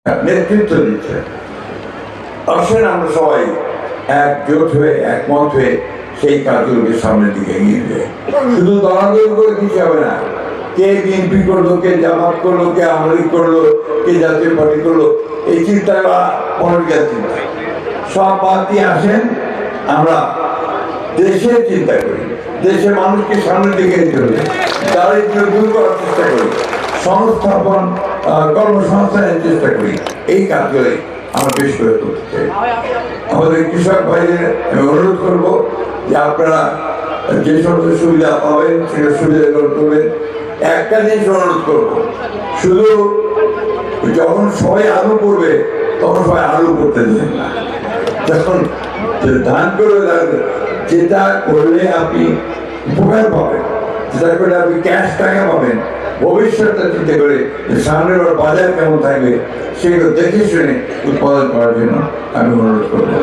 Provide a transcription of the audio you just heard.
নেতৃত্ব দিচ্ছে। আসলে আমরা সবাই একজোট হয়ে একমত হয়ে সেই কাজগুলোকে সামনের দিকে এগিয়ে দেয়। শুধু দলাদল করে কিছু হবে না। কে বিএনপি করলো, কে জামাত করলো, কে আওয়ামী লীগ করলো, কে জাতীয় পার্টি করলো, এই চিন্তাটা পলিটিক্যাল চিন্তা। সব বাদ দিয়ে আসেন, আমরা দেশের চিন্তা করি, দেশের মানুষকে সামনের দিকে নিতে হবে, দারিদ্র দূর করার চেষ্টা করি, সংস্থাপন কর্মসংস্থানের চেষ্টা করি। এই কাজগুলো আমরা বেশ করে করতে চাই। আমাদের কৃষক ভাইদের আমি অনুরোধ করবো যে আপনারা যে সমস্ত সুবিধা পাবেন সেটা সুবিধা গ্রহণ করবেন। একটা জিনিস অনুরোধ করবো, শুধু যখন সবাই আলু করবে তখন সবাই আলু করতে দেন না। যখন ধান করে যেটা করলে আপনি উপকার পাবেন, যেটা করলে আপনি ক্যাশ টাকা পাবেন, ভবিষ্যৎটা চিন্তা করে সামনের বাজার কেমন থাকবে সেগুলো দেখে শুনে উৎপাদন করার জন্য আমি অনুরোধ করবো।